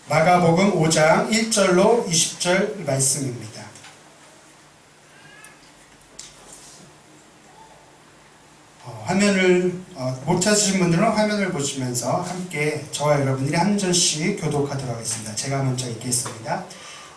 마가복음 5장 1절로 20절 말씀입니다. 화면을 못 찾으신 분들은 화면을 보시면서 함께 저와 여러분들이 한 절씩 교독하도록 하겠습니다. 제가 먼저 읽겠습니다.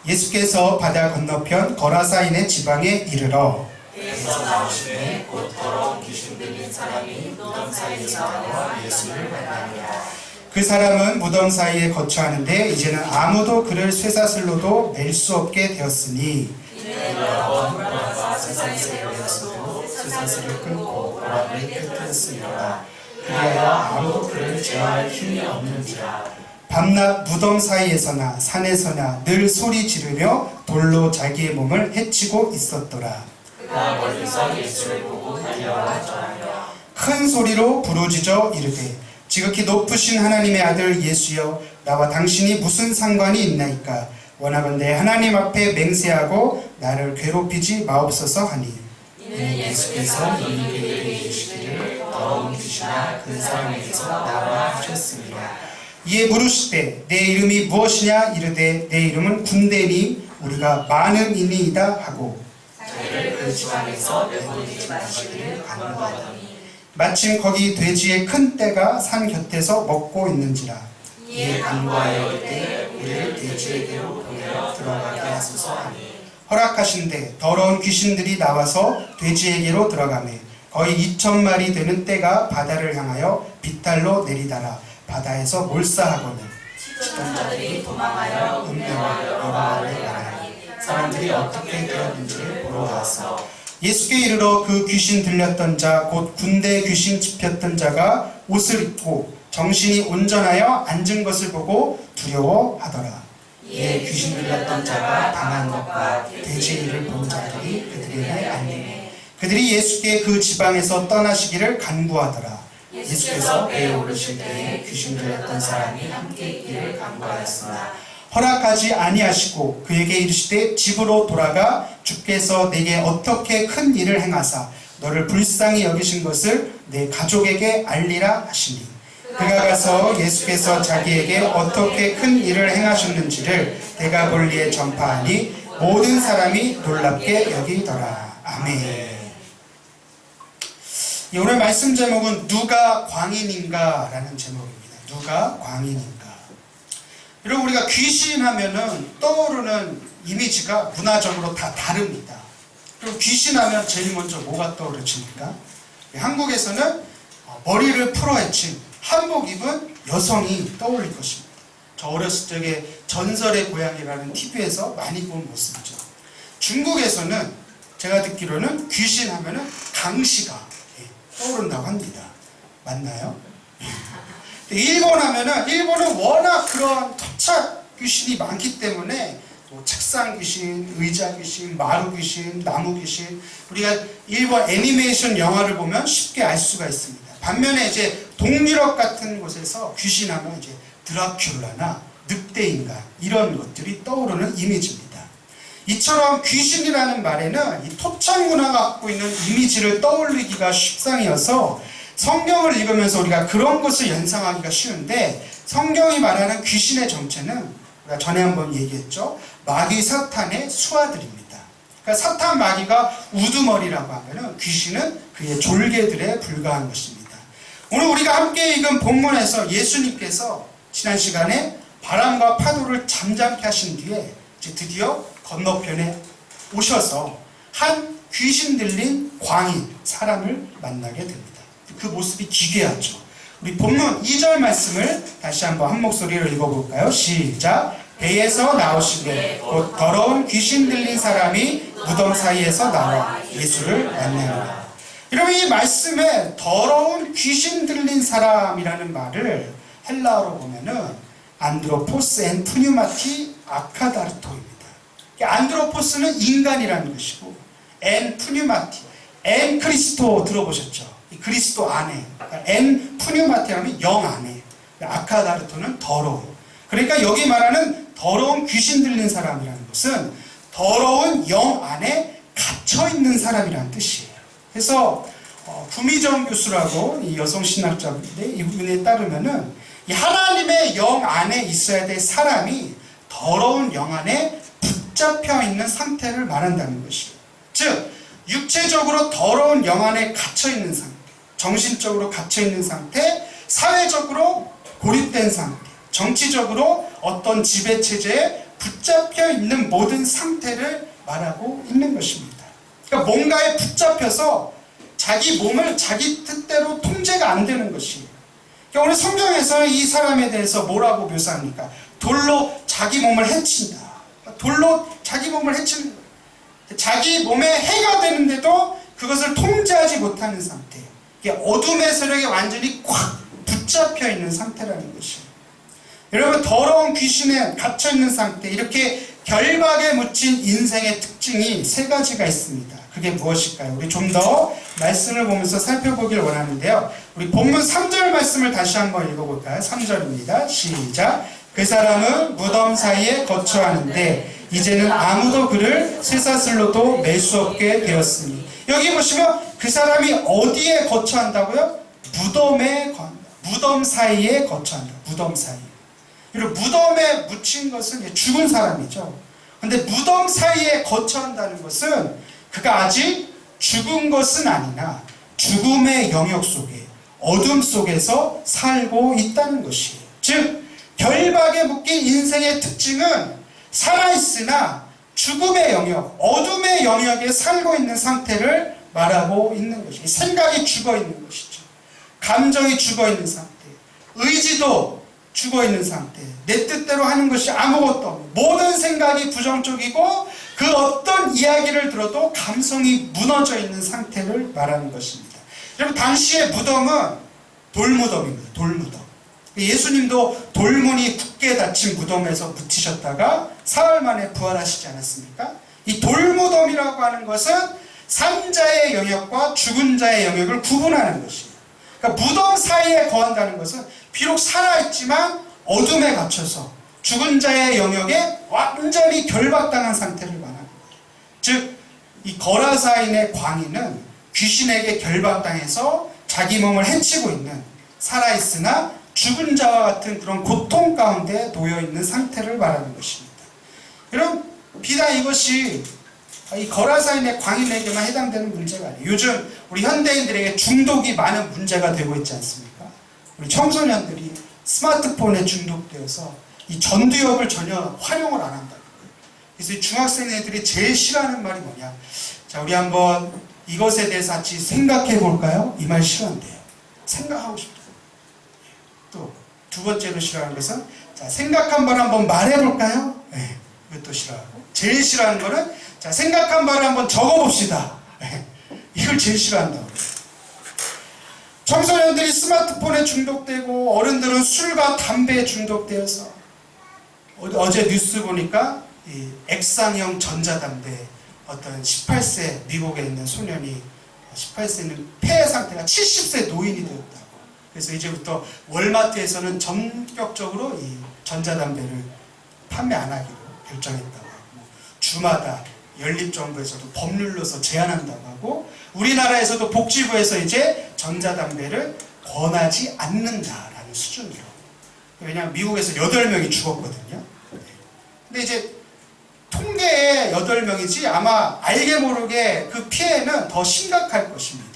예수께서 바다 건너편 거라사인의 지방에 이르러 에서 나오시매 곧 더러운 귀신 들린 사람이 무덤 사이에서 나와 예수를 만나니라. 그 사람은 무덤 사이에 거처하는데 이제는 아무도 그를 쇠사슬로도 맬 수 없게 되었으니 이는 여러 번 고난과 세상에 걸렸어도 쇠사슬을 끊고 고난을 깨뜨렸으리라. 그리하여 아무도 그를 제어할 힘이 없는지라. 밤낮 무덤 사이에서나 산에서나 늘 소리 지르며 돌로 자기의 몸을 해치고 있었더라. 그가 멀리서 예수를 보고 달려와 전하며 큰 소리로 부르짖어 이르되 지극히 높으신 하나님의 아들 예수여, 나와 당신이 무슨 상관이 있나이까? 원하건대 하나님 앞에 맹세하고 나를 괴롭히지 마옵소서 하니 이는 예수께서 이미 그에게 이르시기를 더러운 귀신아 그 사람에게서 나오라 하셨습니다. 이에 물으시되 내 이름이 무엇이냐? 이르되 내 이름은 군대니 우리가 많은 이니이다 하고 자기를 그 지방에서 내보내지 마시기를 간구하더니 마침 거기 돼지의 큰 떼가 산 곁에서 먹고 있는지라. 이에 간구하여 이르되 우리를 돼지에게로 보내어 들어가게 하소서 하니 허락하신대 더러운 귀신들이 나와서 돼지에게로 들어가매 거의 2,000마리 되는 떼가 바다를 향하여 비탈로 내리다라 바다에서 몰사하거늘 시종자들이 도망하여 운명하여 여호와를 말하니 사람들이 어떻게 되었는지를 보러 와서 예수께 이르러 그 귀신 들렸던 자 곧 군대 귀신 집혔던 자가 옷을 입고 정신이 온전하여 앉은 것을 보고 두려워하더라. 이에 귀신 들렸던 자가 당한 것과 돼지의 일을 본 자들이 그들에게 알리매 그들이 예수께 그 지방에서 떠나시기를 간구하더라. 예수께서 배에 오르실 때에 귀신 들렸던 사람이 함께 있기를 간구하였으나 허락하지 아니하시고 그에게 이르시되 집으로 돌아가 주께서 내게 어떻게 큰 일을 행하사 너를 불쌍히 여기신 것을 내 가족에게 알리라 하시니 그가 가서 예수께서 자기에게 어떻게 큰 일을 행하셨는지를 데가볼리에 전파하니 모든 사람이 놀랍게 여기더라. 아멘. 오늘 말씀 제목은 누가 광인인가 라는 제목입니다. 누가 광인인가. 여러분, 우리가 귀신 하면은 떠오르는 이미지가 문화적으로 다 다릅니다. 그럼 귀신 하면 제일 먼저 뭐가 떠오르십니까? 한국에서는 머리를 풀어헤친 한복 입은 여성이 떠올릴 것입니다. 저 어렸을 적에 전설의 고향이라는 TV에서 많이 본 모습이죠. 중국에서는 제가 듣기로는 귀신 하면은 강씨가 떠오른다고 합니다. 맞나요? 일본 하면은 일본은 워낙 그런 토착 귀신이 많기 때문에 뭐 책상 귀신, 의자 귀신, 마루 귀신, 나무 귀신, 우리가 일본 애니메이션 영화를 보면 쉽게 알 수가 있습니다. 반면에 이제 동유럽 같은 곳에서 귀신하면 이제 드라큘라나 늑대인간 이런 것들이 떠오르는 이미지입니다. 이처럼 귀신이라는 말에는 이 토착 문화가 갖고 있는 이미지를 떠올리기가 쉽상이어서 성경을 읽으면서 우리가 그런 것을 연상하기가 쉬운데 성경이 말하는 귀신의 정체는 우리가 전에 한번 얘기했죠. 마귀 사탄의 수하들입니다. 그러니까 사탄 마귀가 우두머리라고 하면은 귀신은 그의 졸개들에 불과한 것입니다. 오늘 우리가 함께 읽은 본문에서 예수님께서 지난 시간에 바람과 파도를 잠잠케 하신 뒤에 이제 드디어 건너편에 오셔서 한 귀신 들린 광인 사람을 만나게 됩니다. 그 모습이 기괴하죠. 우리 본문 2절 말씀을 다시 한번 한 목소리로 읽어볼까요? 시작! 배에서 나오시되 곧 더러운 귀신 들린 사람이 무덤 사이에서 나와 예수를 만나니라. 여러분, 이 말씀에 더러운 귀신 들린 사람이라는 말을 헬라어로 보면은 안드로포스 엔 푸뉴마티 아카다르토입니다. 안드로포스는 인간이라는 것이고 엔 푸뉴마티, 엔 크리스토 들어보셨죠? 이 그리스도 안에, 엔 푸뉴마티 하면 영 안에, 아카다르토는 더러운. 그러니까 여기 말하는 더러운 귀신 들린 사람이라는 것은 더러운 영 안에 갇혀있는 사람이라는 뜻이에요. 그래서 구미정 교수라고 이 여성 신학자인데 이분에 따르면은 이 하나님의 영 안에 있어야 될 사람이 더러운 영 안에 붙잡혀 있는 상태를 말한다는 것이에요. 즉 육체적으로 더러운 영 안에 갇혀 있는 상태, 정신적으로 갇혀 있는 상태, 사회적으로 고립된 상태, 정치적으로 어떤 지배체제에 붙잡혀 있는 모든 상태를 말하고 있는 것입니다. 그러니까 뭔가에 붙잡혀서 자기 몸을 자기 뜻대로 통제가 안 되는 것이에요. 그러니까 오늘 성경에서 이 사람에 대해서 뭐라고 묘사합니까? 돌로 자기 몸을 해친다. 돌로 자기 몸을 해치는 거예요. 자기 몸에 해가 되는데도 그것을 통제하지 못하는 상태. 이게 어둠의 세력에 완전히 꽉 붙잡혀 있는 상태라는 것이에요. 여러분, 더러운 귀신에 갇혀 있는 상태, 이렇게 결박에 묻힌 인생의 특징이 세 가지가 있습니다. 그게 무엇일까요? 우리 좀 더 말씀을 보면서 살펴보길 원하는데요. 우리 본문 3절 말씀을 다시 한번 읽어볼까요? 3절입니다. 시작. 그 사람은 무덤 사이에 거처하는데 이제는 아무도 그를 쇠사슬로도 맬 수 없게 되었으니. 여기 보시면 그 사람이 어디에 거처한다고요? 무덤에 거한다. 무덤 사이에 거처한다. 무덤 사이. 그리고 무덤에 묻힌 것은 죽은 사람이죠. 근데 무덤 사이에 거처한다는 것은 그가 아직 죽은 것은 아니나 죽음의 영역 속에, 어둠 속에서 살고 있다는 것이에요. 즉 결박에 묶인 인생의 특징은 살아있으나 죽음의 영역, 어둠의 영역에 살고 있는 상태를 말하고 있는 것이에요. 생각이 죽어있는 것이죠. 감정이 죽어있는 상태, 의지도 죽어있는 상태, 내 뜻대로 하는 것이 아무것도 없는, 모든 생각이 부정적이고 그 어떤 이야기를 들어도 감성이 무너져 있는 상태를 말하는 것입니다. 여러분, 당시의 무덤은 돌무덤입니다. 돌무덤. 예수님도 돌문이 굳게 닫힌 무덤에서 묻히셨다가 사흘 만에 부활하시지 않았습니까? 이 돌무덤이라고 하는 것은 산 자의 영역과 죽은 자의 영역을 구분하는 것이에요. 그러니까 무덤 사이에 거한다는 것은 비록 살아있지만 어둠에 갇혀서 죽은 자의 영역에 완전히 결박당한 상태를 말하는 거예요. 즉, 이 거라사인의 광인은 귀신에게 결박당해서 자기 몸을 해치고 있는, 살아있으나 죽은 자와 같은 그런 고통 가운데 놓여있는 상태를 말하는 것입니다. 여러분, 비단 이것이 이 거라사인의 광인에게만 해당되는 문제가 아니에요. 요즘 우리 현대인들에게 중독이 많은 문제가 되고 있지 않습니까? 우리 청소년들이 스마트폰에 중독되어서 이 전두엽을 전혀 활용을 안 한다는 거예요. 그래서 이 중학생 애들이 제일 싫어하는 말이 뭐냐? 자, 우리 한번 이것에 대해서 같이 생각해 볼까요? 이 말 싫어한대요. 생각하고 싶다. 또 두 번째로 싫어하는 것은, 자, 생각 한번 말해볼까요? 네, 이것도 싫어하고, 제일 싫어하는 거는, 자, 생각한 바를 한번 적어봅시다. 네, 이걸 제일 싫어한다고. 청소년들이 스마트폰에 중독되고 어른들은 술과 담배에 중독되어서, 어제 뉴스 보니까 이 액상형 전자담배, 어떤 18세 미국에 있는 소년이 18세는 폐 상태가 70세 노인이 되었다고. 그래서 이제부터 월마트에서는 전격적으로 이 전자담배를 판매 안 하기로 결정했다고 하고, 주마다 연립정부에서도 법률로서 제한한다고 하고, 우리나라에서도 복지부에서 이제 전자담배를 권하지 않는다라는 수준으로. 왜냐하면 미국에서 8명이 죽었거든요. 근데 이제 통계에 8명이지 아마 알게 모르게 그 피해는 더 심각할 것입니다.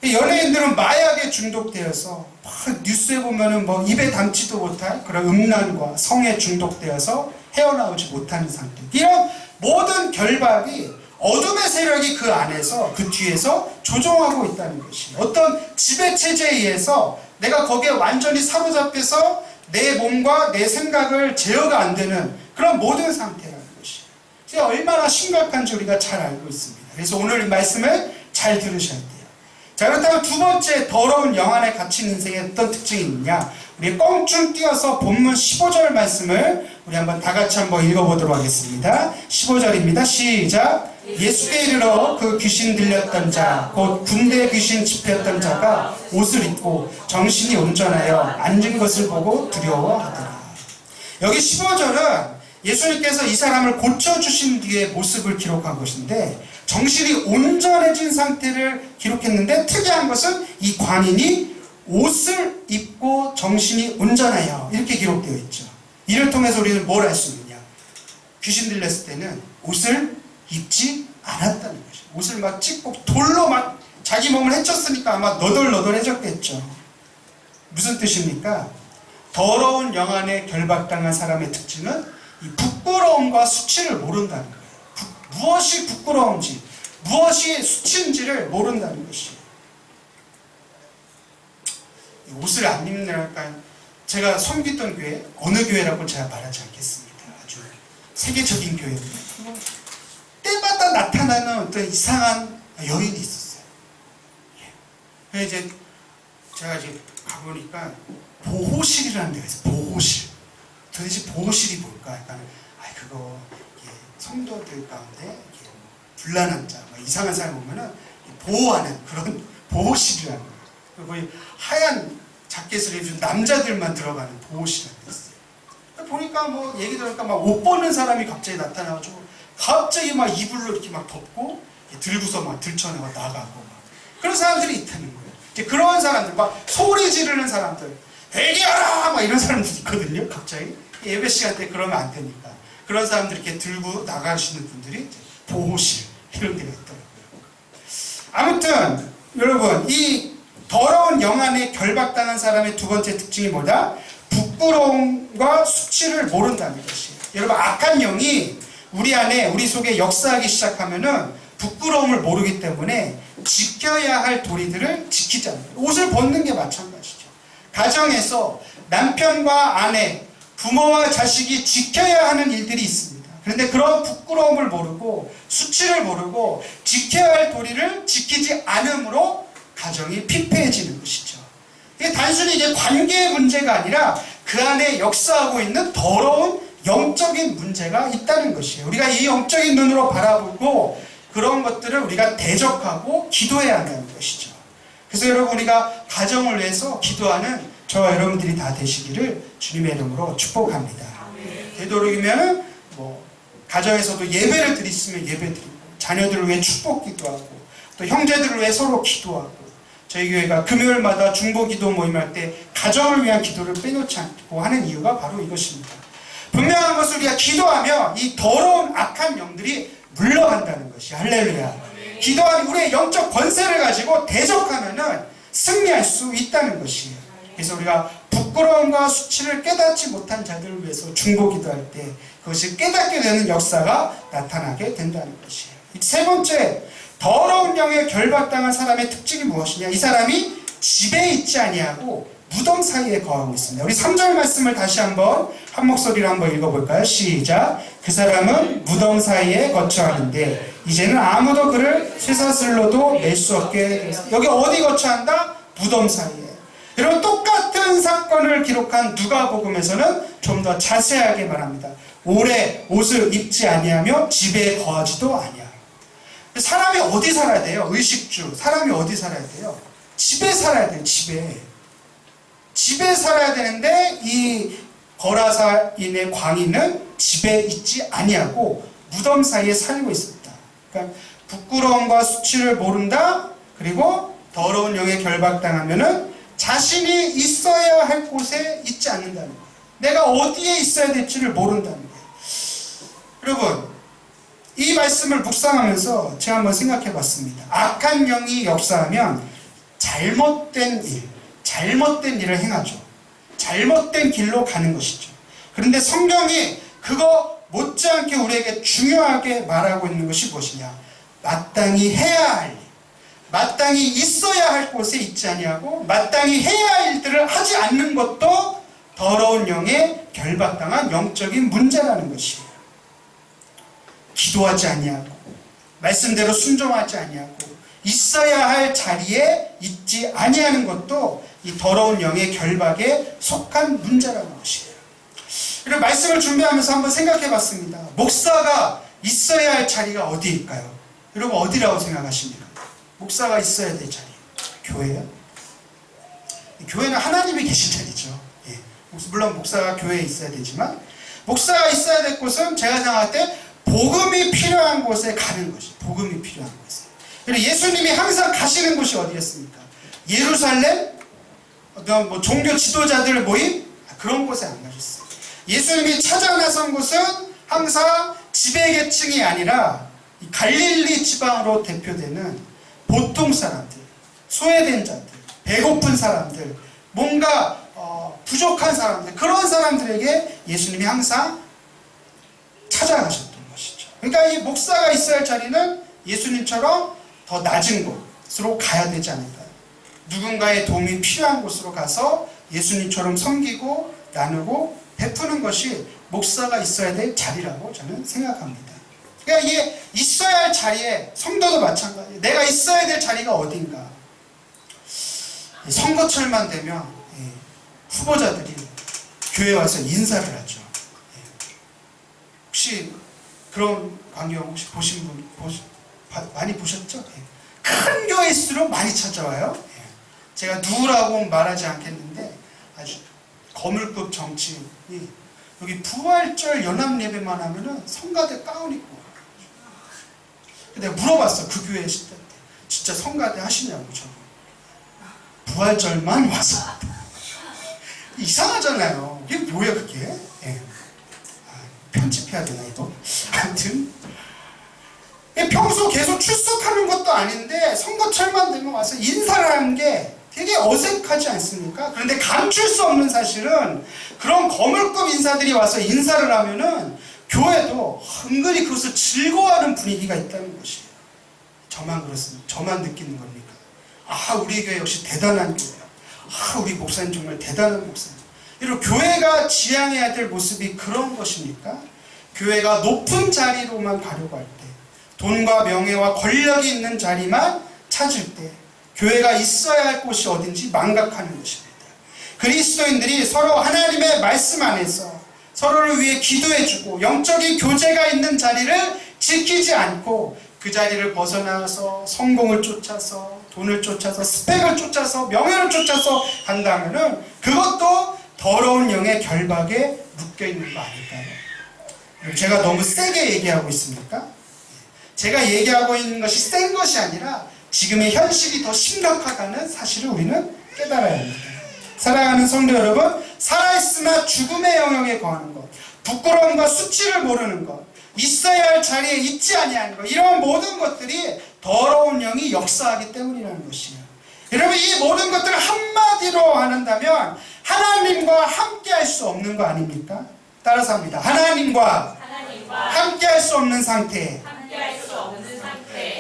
연예인들은 마약에 중독되어서 막 뉴스에 보면은 뭐 입에 담지도 못할 그런 음란과 성에 중독되어서 헤어나오지 못하는 상태. 이런 모든 결박이 어둠의 세력이 그 안에서, 그 뒤에서 조종하고 있다는 것이에요. 어떤 지배체제에 의해서 내가 거기에 완전히 사로잡혀서 내 몸과 내 생각을 제어가 안 되는 그런 모든 상태라는 것이에요. 얼마나 심각한지 우리가 잘 알고 있습니다. 그래서 오늘 이 말씀을 잘 들으셔야 돼요. 자, 그렇다면 두 번째, 더러운 영 안에 갇힌 인생에 어떤 특징이 있느냐? 우리 껑충 띄어서 본문 15절 말씀을 우리 한번 다 같이 한번 읽어보도록 하겠습니다. 15절입니다. 시작. 예수께 이르러 그 귀신 들렸던 자, 곧 군대 귀신 집혔던 자가 옷을 입고 정신이 온전하여 앉은 것을 보고 두려워하더라. 여기 15절은 예수님께서 이 사람을 고쳐주신 뒤의 모습을 기록한 것인데, 정신이 온전해진 상태를 기록했는데, 특이한 것은 이 광인이 옷을 입고 정신이 온전하여 이렇게 기록되어 있죠. 이를 통해서 우리는 뭘 알 수 있느냐? 귀신 들렸을 때는 옷을 입지 않았다는 것이죠. 옷을 막 찢고 돌로 막 자기 몸을 헤쳤으니까 아마 너덜너덜해졌겠죠. 무슨 뜻입니까? 더러운 영 안에 결박당한 사람의 특징은 이 부끄러움과 수치를 모른다는 거예요. 무엇이 부끄러운지, 무엇이 수치인지를 모른다는 것이에요. 옷을 안 입는, 제가 섬기던 교회, 어느 교회라고 제가 말하지 않겠습니다. 아주 세계적인 교회입니다. 때마다 나타나는 어떤 이상한 여인이 있었어요. 그래서 이제 제가 이제 가보니까 보호실이라는 데가 있어요. 보호실. 도대체 보호실이 뭘까? 약간 그거 성도들 가운데 이렇게 불난한 자, 이상한 사람 보면은 보호하는 그런 보호실이라는 거예요. 거의 하얀 자켓을 입은 남자들만 들어가는 보호실이라는 데 있어요. 보니까 뭐 얘기 들으니까 막 옷 벗는 사람이 갑자기 나타나가지고 갑자기 막 이불로 이렇게 막 덮고 들고서 막 들쳐내고 나가고 막 그런 사람들이 있다는 거예요. 이제 그런 사람들, 막 소리 지르는 사람들, 회개하라! 막 이런 사람들 있거든요. 갑자기 예배 시간 때 그러면 안 되니까 그런 사람들 이렇게 들고 나가시는 분들이 보호실 이런 데가 있더라고요. 아무튼 여러분, 이 더러운 영 안에 결박당한 사람의 두 번째 특징이 뭐다? 부끄러움과 수치를 모른다는 것이에요. 여러분, 악한 영이 우리 안에, 우리 속에 역사하기 시작하면은 부끄러움을 모르기 때문에 지켜야 할 도리들을 지키지 않아요. 옷을 벗는 게 마찬가지죠. 가정에서 남편과 아내, 부모와 자식이 지켜야 하는 일들이 있습니다. 그런데 그런 부끄러움을 모르고 수치를 모르고 지켜야 할 도리를 지키지 않음으로 가정이 피폐해지는 것이죠. 이게 단순히 이제 관계의 문제가 아니라 그 안에 역사하고 있는 더러운 영적인 문제가 있다는 것이에요. 우리가 이 영적인 눈으로 바라보고 그런 것들을 우리가 대적하고 기도해야 한다는 것이죠. 그래서 여러분, 우리가 가정을 위해서 기도하는 저와 여러분들이 다 되시기를 주님의 이름으로 축복합니다. 되도록이면 가정에서도 예배를 드리시면 예배 드리고, 자녀들을 위해 축복 기도하고, 또 형제들을 위해 서로 기도하고, 저희 교회가 금요일마다 중보기도 모임할 때 가정을 위한 기도를 빼놓지 않고 하는 이유가 바로 이것입니다. 분명한 것을 우리가 기도하며 이 더러운 악한 영들이 물러간다는 것이, 할렐루야. 기도하는 우리의 영적 권세를 가지고 대적하면은 승리할 수 있다는 것이에요. 그래서 우리가 부끄러움과 수치를 깨닫지 못한 자들을 위해서 중보기도할 때 그것이 깨닫게 되는 역사가 나타나게 된다는 것이에요. 세 번째, 더러운 영에 결박당한 사람의 특징이 무엇이냐? 이 사람이 집에 있지 아니하고 무덤 사이에 거하고 있습니다. 우리 3절 말씀을 다시 한번 한 목소리로 한번 읽어볼까요? 시작. 그 사람은 무덤 사이에 거처하는데 이제는 아무도 그를 쇠사슬로도 낼 수 없게 되었습니다. 여기 어디 거처한다? 무덤 사이에. 여러분, 똑같은 사건을 기록한 누가복음에서는 좀 더 자세하게 말합니다. 오래 옷을 입지 아니하며 집에 거하지도 아니하며. 사람이 어디 살아야 돼요? 의식주. 사람이 어디 살아야 돼요? 집에 살아야 돼요. 집에 살아야 되는데 이 거라사인의 광인은 집에 있지 아니하고 무덤 사이에 살고 있습니다. 그러니까 부끄러움과 수치를 모른다. 그리고 더러운 영에 결박당하면은 자신이 있어야 할 곳에 있지 않는다는 거예요. 내가 어디에 있어야 될지를 모른다는 거예요. 여러분, 이 말씀을 묵상하면서 제가 한번 생각해 봤습니다. 악한 영이 역사하면 잘못된 일을 행하죠. 잘못된 길로 가는 것이죠. 그런데 성경이 그거 못지않게 우리에게 중요하게 말하고 있는 것이 무엇이냐? 마땅히 해야 할 일, 마땅히 있어야 할 곳에 있지 아니하고 마땅히 해야 할 일들을 하지 않는 것도 더러운 영에 결박당한 영적인 문제라는 것이에요. 기도하지 아니하고 말씀대로 순종하지 아니하고 있어야 할 자리에 있지 아니하는 것도 이 더러운 영의 결박에 속한 문제라는 것이에요. 그리고 말씀을 준비하면서 한번 생각해 봤습니다. 목사가 있어야 할 자리가 어디일까요? 여러분, 어디라고 생각하십니까? 목사가 있어야 될 자리. 교회요? 교회는 하나님이 계신 자리죠. 예. 물론 목사가 교회에 있어야 되지만 목사가 있어야 될 곳은 제가 생각할 때 복음이 필요한 곳에 가는 것이, 복음이 필요한 곳에. 그리고 예수님이 항상 가시는 곳이 어디였습니까? 예루살렘, 어떤 뭐 종교 지도자들 모임 그런 곳에 안 가셨어요. 예수님이 찾아 나선 곳은 항상 지배계층이 아니라 이 갈릴리 지방으로 대표되는 보통 사람들, 소외된 자들, 배고픈 사람들, 뭔가 부족한 사람들, 그런 사람들에게 예수님이 항상 찾아가셨던 것이죠. 그러니까 이 목사가 있어야 할 자리는 예수님처럼 더 낮은 곳으로 가야 되지 않을까요? 누군가의 도움이 필요한 곳으로 가서 예수님처럼 섬기고 나누고 베푸는 것이 목사가 있어야 될 자리라고 저는 생각합니다. 그러니까 이게 있어야 할 자리에, 성도도 마찬가지예요. 내가 있어야 될 자리가 어딘가. 선거철만 되면 후보자들이 교회 와서 인사를 하죠. 혹시 그런 광경 혹시 보신 분 많이 보셨죠? 큰 교회일수록 많이 찾아와요. 제가 누구라고 말하지 않겠는데 아주 거물급 정치인이 여기 부활절 연합 예배만 하면은 성가대 가운 입고. 근데 물어봤어. 그 교회 있을 때 진짜 성가대 하시냐고. 저 부활절만 와서. 이상하잖아요. 이게 뭐야 그게? 편집해야 되나 이거? 아무튼 평소 계속 출석하는 것도 아닌데 선거철만 되면 와서 인사를 하는 게 되게 어색하지 않습니까? 그런데 감출 수 없는 사실은 그런 거물급 인사들이 와서 인사를 하면은 교회도 은근히 그것을 즐거워하는 분위기가 있다는 것이에요. 저만 그렇습니다. 저만 느끼는 겁니까? 아, 우리 교회 역시 대단한 교회야. 아, 우리 목사님 정말 대단한 목사님. 이런 교회가 지향해야 될 모습이 그런 것입니까? 교회가 높은 자리로만 가려고 할 때, 돈과 명예와 권력이 있는 자리만 찾을 때 교회가 있어야 할 곳이 어딘지 망각하는 것입니다. 그리스도인들이 서로 하나님의 말씀 안에서 서로를 위해 기도해주고 영적인 교제가 있는 자리를 지키지 않고 그 자리를 벗어나서 성공을 쫓아서 돈을 쫓아서 스펙을 쫓아서 명예를 쫓아서 간다면은 그것도 더러운 영의 결박에 묶여있는 거 아닐까요? 제가 너무 세게 얘기하고 있습니까? 제가 얘기하고 있는 것이 센 것이 아니라 지금의 현실이 더 심각하다는 사실을 우리는 깨달아야 합니다. 사랑하는 성도 여러분, 살아있으나 죽음의 영역에 거하는 것, 부끄러움과 수치를 모르는 것, 있어야 할 자리에 있지 아니하는 것, 이런 모든 것들이 더러운 영이 역사하기 때문이라는 것이에요. 여러분, 이 모든 것들을 한마디로 한다면 하나님과 함께 할 수 없는 거 아닙니까? 따라서 합니다. 하나님과 함께 할 수 없는 상태.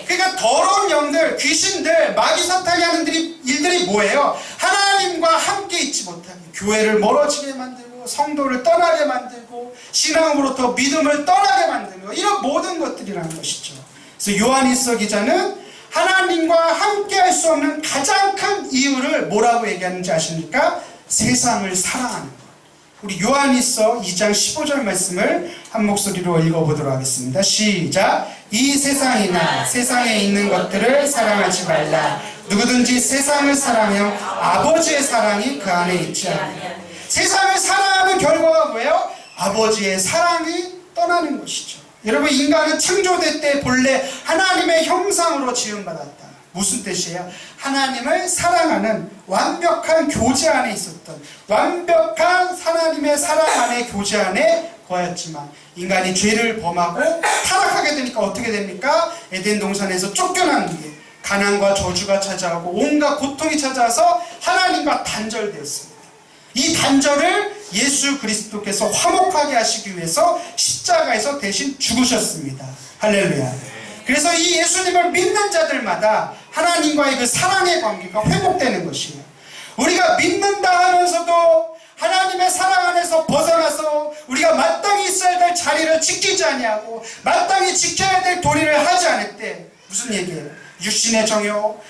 그러니까 더러운 영들, 귀신들, 마귀 사탄이 하는 일들이 뭐예요? 하나님과 함께 있지 못하게 교회를 멀어지게 만들고 성도를 떠나게 만들고 신앙으로부터 믿음을 떠나게 만들고 이런 모든 것들이라는 것이죠. 그래서 요한일서 기자는 하나님과 함께 할 수 없는 가장 큰 이유를 뭐라고 얘기하는지 아십니까? 세상을 사랑하는 것. 우리 요한일서 2장 15절 말씀을 한 목소리로 읽어보도록 하겠습니다. 시작. 이 세상이나 세상에 있는 것들을 사랑하지 말라. 누구든지 세상을 사랑하면 아버지의 사랑이 그 안에 있지 않느냐. 세상을 사랑하는 결과가 뭐예요? 아버지의 사랑이 떠나는 것이죠. 여러분, 인간은 창조될 때 본래 하나님의 형상으로 지음받았다. 무슨 뜻이에요? 하나님을 사랑하는 완벽한 교제 안에 있었던, 완벽한 하나님의 사랑 안에 교제 안에 거했지만 인간이 죄를 범하고 타락하게 되니까 어떻게 됩니까? 에덴 동산에서 쫓겨난 뒤에 가난과 저주가 찾아오고 온갖 고통이 찾아와서 하나님과 단절되었습니다. 이 단절을 예수 그리스도께서 화목하게 하시기 위해서 십자가에서 대신 죽으셨습니다. 할렐루야. 그래서 이 예수님을 믿는 자들마다 하나님과의 그 사랑의 관계가 회복되는 것이에요. 우리가 믿는다 하면서도 하나님의 사랑 안에서 벗어나서 우리가 마땅히 있어야 될 자리를 지키지 아니하고 마땅히 지켜야 될 도리를 하지 않을 때 무슨 얘기예요? 육신의 정욕,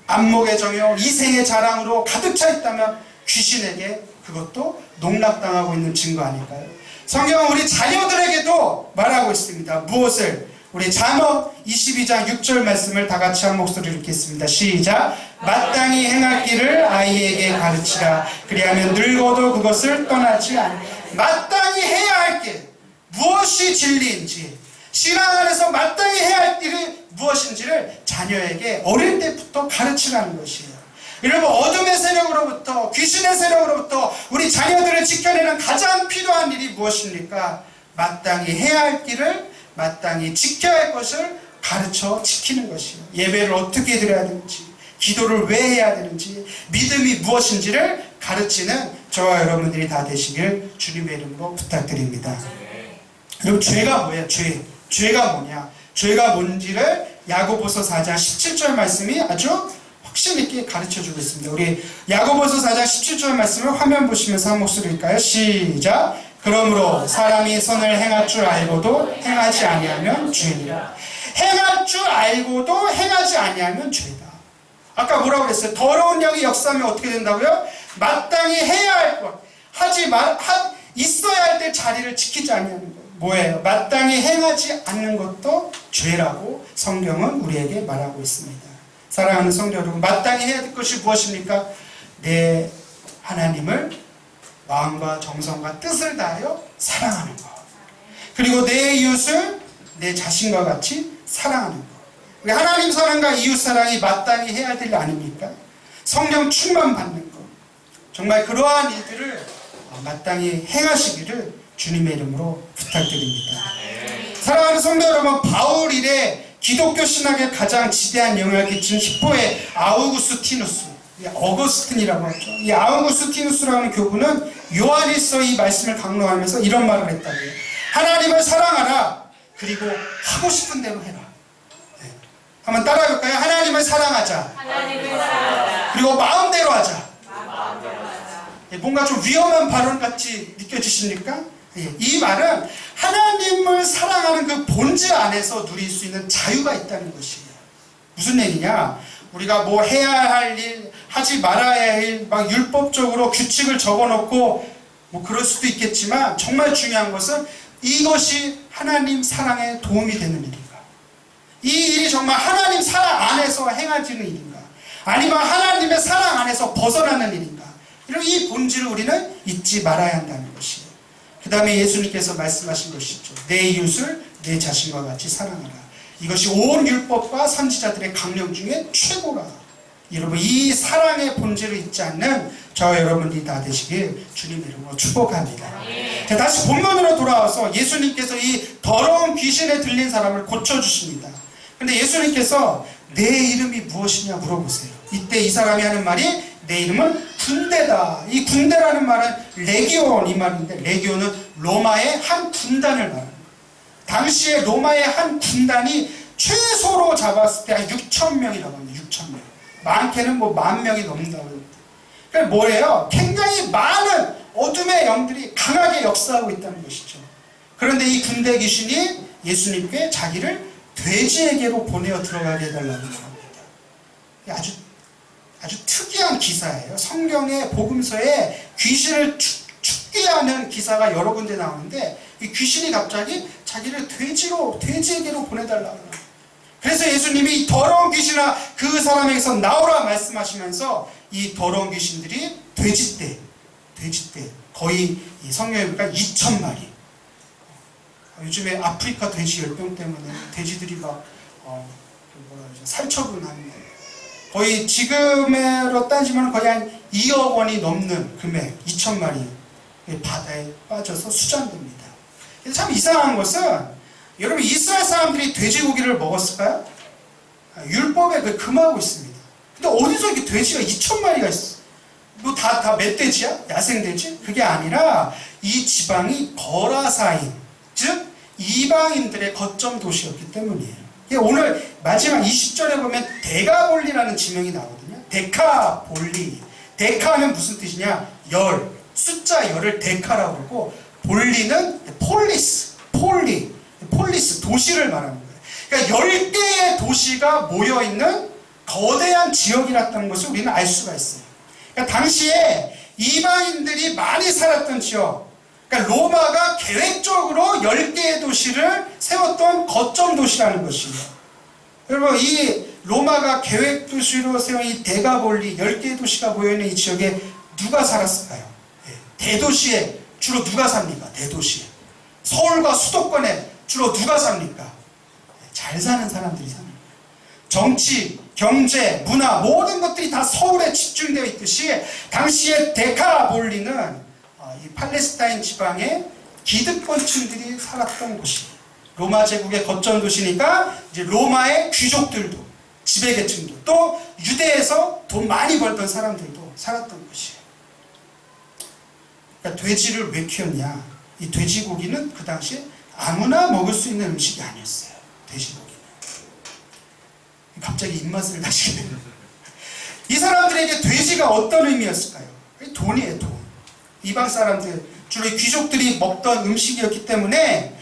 안목의 정욕, 이생의 자랑으로 가득 차 있다면 귀신에게 그것도 농락당하고 있는 증거 아닐까요? 성경은 우리 자녀들에게도 말하고 있습니다. 무엇을? 우리 잠언 22장 6절 말씀을 다 같이 한 목소리로 읽겠습니다. 시작. 마땅히 행할 길을 아이에게 가르치라. 그리하면 늙어도 그것을 떠나지 않으라. 마땅히 해야 할 길, 무엇이 진리인지, 신앙 안에서 마땅히 해야 할 길이 무엇인지를 자녀에게 어릴 때부터 가르치라는 것이에요. 여러분, 어둠의 세력으로부터, 귀신의 세력으로부터 우리 자녀들을 지켜내는 가장 필요한 일이 무엇입니까? 마땅히 해야 할 길을, 마땅히 지켜야 할 것을 가르쳐 지키는 것이에요. 예배를 어떻게 드려야 되는지, 기도를 왜 해야 되는지, 믿음이 무엇인지를 가르치는 저와 여러분들이 다 되시길 주님의 이름으로 부탁드립니다. 여러분, 죄가 뭐예요? 죄가 뭐냐? 죄가 뭔지를 야고보서 4장 17절 말씀이 아주 확신 있게 가르쳐주고 있습니다. 우리 야고보서 4장 17절 말씀을 화면 보시면서 한 목소리일까요? 시작! 그러므로 사람이 선을 행할 줄 알고도 행하지 아니하면 죄니라. 행할 줄 알고도 행하지 아니하면 죄다. 아까 뭐라고 그랬어요? 더러운 영이 역사하면 어떻게 된다고요? 마땅히 해야 할 것, 있어야 할 때 자리를 지키지 않는 것. 뭐예요? 마땅히 행하지 않는 것도 죄라고 성경은 우리에게 말하고 있습니다. 사랑하는 성도 여러분, 마땅히 해야 될 것이 무엇입니까? 내 하나님을 마음과 정성과 뜻을 다하여 사랑하는 것. 그리고 내 이웃을 내 자신과 같이 사랑하는 것. 우리 하나님 사랑과 이웃 사랑이 마땅히 해야 될 일 아닙니까? 성령 충만 받는 것. 정말 그러한 일들을 마땅히 행하시기를 주님의 이름으로 부탁드립니다. 사랑하는 성도 여러분, 바울 일에 기독교 신학에 가장 지대한 영향을 끼친 히포의 아우구스티누스, 어거스틴이라고 하죠. 이 아우구스티누스라는 교부는 요한일서 이 말씀을 강론하면서 이런 말을 했다고요. 하나님을 사랑하라. 그리고 하고 싶은 대로 해라. 네. 한번 따라해볼까요? 하나님을 사랑하자. 하나님을 사랑하라. 그리고 마음대로 하자. 마음대로 하자. 뭔가 좀 위험한 발언 같이 느껴지십니까? 이 말은 하나님을 사랑하는 그 본질 안에서 누릴 수 있는 자유가 있다는 것이에요. 무슨 얘기냐? 우리가 뭐 해야 할 일, 하지 말아야 할 일, 막 율법적으로 규칙을 적어놓고 뭐 그럴 수도 있겠지만 정말 중요한 것은 이것이 하나님 사랑에 도움이 되는 일인가? 이 일이 정말 하나님 사랑 안에서 행해지는 일인가? 아니면 하나님의 사랑 안에서 벗어나는 일인가? 이런 이 본질을 우리는 잊지 말아야 한다는 것이에요. 그 다음에 예수님께서 말씀하신 것이죠. 내 이웃을 내 자신과 같이 사랑하라. 이것이 온 율법과 선지자들의 강령 중에 최고라. 여러분, 이 사랑의 본질을 잊지 않는 저와 여러분들이 다 되시길 주님의 이름으로 축복합니다. 자, 다시 본문으로 돌아와서 예수님께서 이 더러운 귀신에 들린 사람을 고쳐주십니다. 근데 예수님께서 내 이름이 무엇이냐 물어보세요. 이때 이 사람이 하는 말이 내 이름은 군대다. 이 군대라는 말은 레기온 이 말인데, 레기온은 로마의 한 군단을 말합니다. 당시에 로마의 한 군단이 최소로 잡았을 때 한 6,000명이라고 합니다. 6,000명. 많게는 뭐 10,000명이 넘는다고 합니다. 그러니까 뭐예요? 굉장히 많은 어둠의 영들이 강하게 역사하고 있다는 것이죠. 그런데 이 군대 귀신이 예수님께 자기를 돼지에게로 보내어 들어가게 해달라고 합니다. 아주 특이한 기사예요. 성경의 복음서에 귀신을 죽게 하는 기사가 여러 군데 나오는데, 이 귀신이 갑자기 자기를 돼지에게로 보내달라고 합니다. 그래서 예수님이 이 더러운 귀신아 그 사람에게서 나오라 말씀하시면서 이 더러운 귀신들이 돼지떼 거의 이 성경에 보니까 2,000마리. 요즘에 아프리카 돼지 열병 때문에 돼지들이 막 살처분하는 거의 지금으로 따지면 거의 한 2억 원이 넘는 금액 2,000마리 바다에 빠져서 수장됩니다. 참 이상한 것은 여러분, 이스라엘 사람들이 돼지고기를 먹었을까요? 율법에 금하고 있습니다. 근데 어디서 이렇게 돼지가 2,000마리가 있어? 뭐 다 멧돼지야? 야생돼지? 그게 아니라 이 지방이 거라사인, 즉 이방인들의 거점 도시였기 때문이에요. 오늘 마지막 20절에 보면 데가볼리라는 지명이 나오거든요. 데카볼리. 데카는 무슨 뜻이냐? 열. 숫자 열을 데카라고 그러고, 볼리는 폴리스, 도시를 말하는 거예요. 그러니까 10개의 도시가 모여있는 거대한 지역이었다는 것을 우리는 알 수가 있어요. 그러니까 당시에 이방인들이 많이 살았던 지역, 그러니까 로마가 계획적으로 10개의 도시를 세웠던 거점 도시라는 것이에요. 여러분, 이 로마가 계획 도시로 세운 이 데가볼리 10개의 도시가 모여있는 이 지역에 누가 살았을까요? 대도시에 주로 누가 삽니까? 대도시에. 서울과 수도권에 주로 누가 삽니까? 잘 사는 사람들이 사는 거예요. 정치, 경제, 문화 모든 것들이 다 서울에 집중되어 있듯이 당시에 데카볼리는 이 팔레스타인 지방의 기득권층들이 살았던 곳이에요. 로마 제국의 거점 도시니까 이제 로마의 귀족들도, 지배계층도, 또 유대에서 돈 많이 벌던 사람들도 살았던 곳이에요. 그러니까 돼지를 왜 키웠냐? 이 돼지고기는 그 당시에 아무나 먹을 수 있는 음식이 아니었어요. 돼지고기는. 갑자기 입맛을 다시네요. 이 사람들에게 돼지가 어떤 의미였을까요? 돈이에요, 돈. 이방 사람들, 주로 귀족들이 먹던 음식이었기 때문에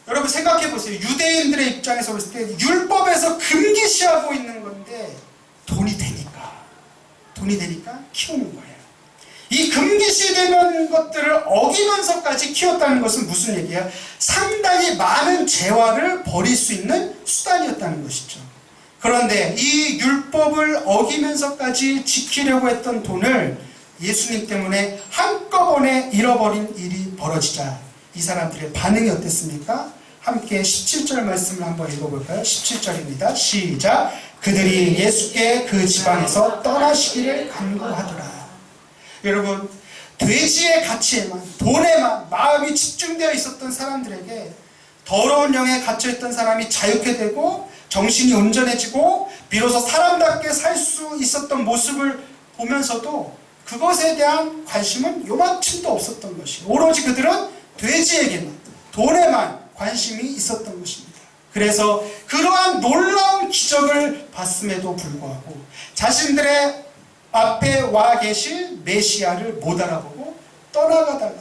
여러분 생각해 보세요. 유대인들의 입장에서 봤을 때 율법에서 금기시하고 있는 건데 돈이 되니까 키우는 거예요. 이 금기시되는 것들을 어기면서까지 키웠다는 것은 무슨 얘기야? 상당히 많은 재화를 벌일 수 있는 수단이었다는 것이죠. 그런데 이 율법을 어기면서까지 지키려고 했던 돈을 예수님 때문에 한꺼번에 잃어버린 일이 벌어지자 이 사람들의 반응이 어땠습니까? 함께 17절 말씀을 한번 읽어볼까요? 17절입니다. 시작! 그들이 예수께 그 지방에서 떠나시기를 간구하더라. 여러분, 돼지의 가치에만, 돈에만 마음이 집중되어 있었던 사람들에게 더러운 영에 갇혀있던 사람이 자유케 되고 정신이 온전해지고 비로소 사람답게 살 수 있었던 모습을 보면서도 그것에 대한 관심은 요만큼도 없었던 것이에요. 오로지 그들은 돼지에게만, 돈에만 관심이 있었던 것입니다. 그래서 그러한 놀라운 기적을 봤음에도 불구하고 자신들의 앞에 와 계실 메시아를 못 알아보고 떠나가달라.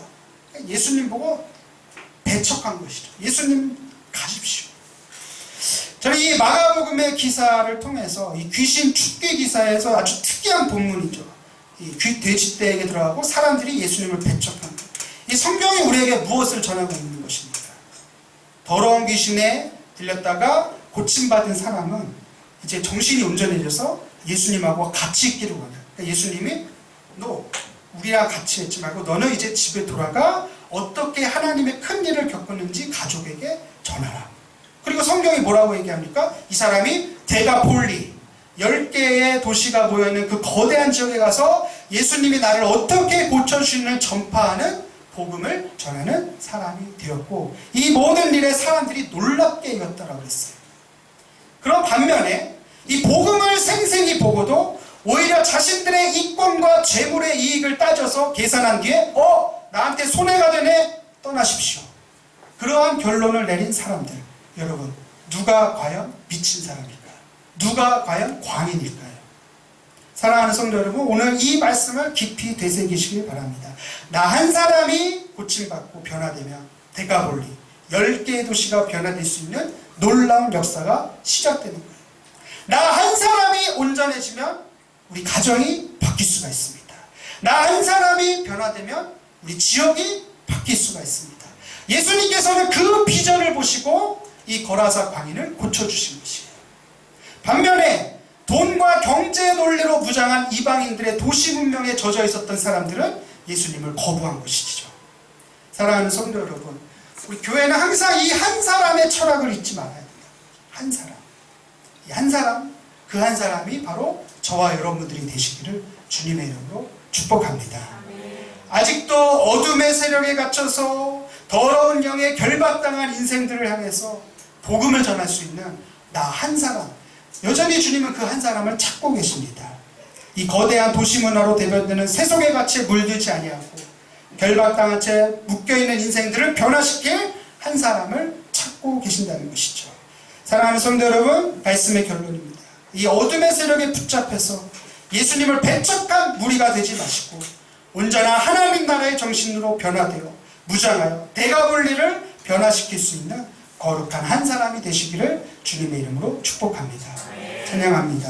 예수님 보고 배척한 것이죠. 예수님 가십시오. 저는 이 마가복음의 기사를 통해서 이 귀신 축기 기사에서 아주 특이한 본문이죠. 이 돼지떼에게 들어가고 사람들이 예수님을 배척한 것. 이 성경이 우리에게 무엇을 전하고 있는 것입니까? 더러운 귀신에 들렸다가 고침받은 사람은 이제 정신이 온전해져서 예수님하고 같이 있기를 원해요. 그러니까 예수님이 너 우리랑 같이 있지 말고 너는 이제 집에 돌아가 어떻게 하나님의 큰 일을 겪었는지 가족에게 전하라. 그리고 성경이 뭐라고 얘기합니까? 이 사람이 데가폴리 10개의 도시가 모여있는 그 거대한 지역에 가서 예수님이 나를 어떻게 고쳐주시는 전파하는 복음을 전하는 사람이 되었고 이 모든 일에 사람들이 놀랍게 여겼다라고 했어요. 그런 반면에 이 복음을 생생히 보고도 오히려 자신들의 이권과 재물의 이익을 따져서 계산한 뒤에 나한테 손해가 되네 떠나십시오. 그러한 결론을 내린 사람들, 여러분 누가 과연 미친 사람일까요? 누가 과연 광인일까요? 사랑하는 성도 여러분, 오늘 이 말씀을 깊이 되새기시길 바랍니다. 나 한 사람이 고침받고 변화되면 데카볼리 10개의 도시가 변화될 수 있는 놀라운 역사가 시작되는 거예요. 나 한 사람이 온전해지면 우리 가정이 바뀔 수가 있습니다. 나 한 사람이 변화되면 우리 지역이 바뀔 수가 있습니다. 예수님께서는 그 비전을 보시고 이 거라사 광인을 고쳐주신 것이에요. 반면에 돈과 경제의 논리로 무장한 이방인들의 도시 문명에 젖어 있었던 사람들은 예수님을 거부한 것이죠. 사랑하는 성도 여러분, 우리 교회는 항상 이 한 사람의 철학을 잊지 말아야 됩니다. 한 사람. 이 한 사람, 그 한 사람이 바로 저와 여러분들이 되시기를 주님의 이름으로 축복합니다. 아직도 어둠의 세력에 갇혀서 더러운 영에 결박당한 인생들을 향해서 복음을 전할 수 있는 나 한 사람, 여전히 주님은 그 한 사람을 찾고 계십니다. 이 거대한 도시 문화로 대변되는 세속의 가치에 물들지 아니하고 결박당한 채 묶여있는 인생들을 변화시킬 한 사람을 찾고 계신다는 것이죠. 사랑하는 성도 여러분, 말씀의 결론입니다. 이 어둠의 세력에 붙잡혀서 예수님을 배척한 무리가 되지 마시고 온전한 하나님 나라의 정신으로 변화되어 무장하여 데가볼리를 변화시킬 수 있는 거룩한 한 사람이 되시기를 주님의 이름으로 축복합니다. 찬양합니다.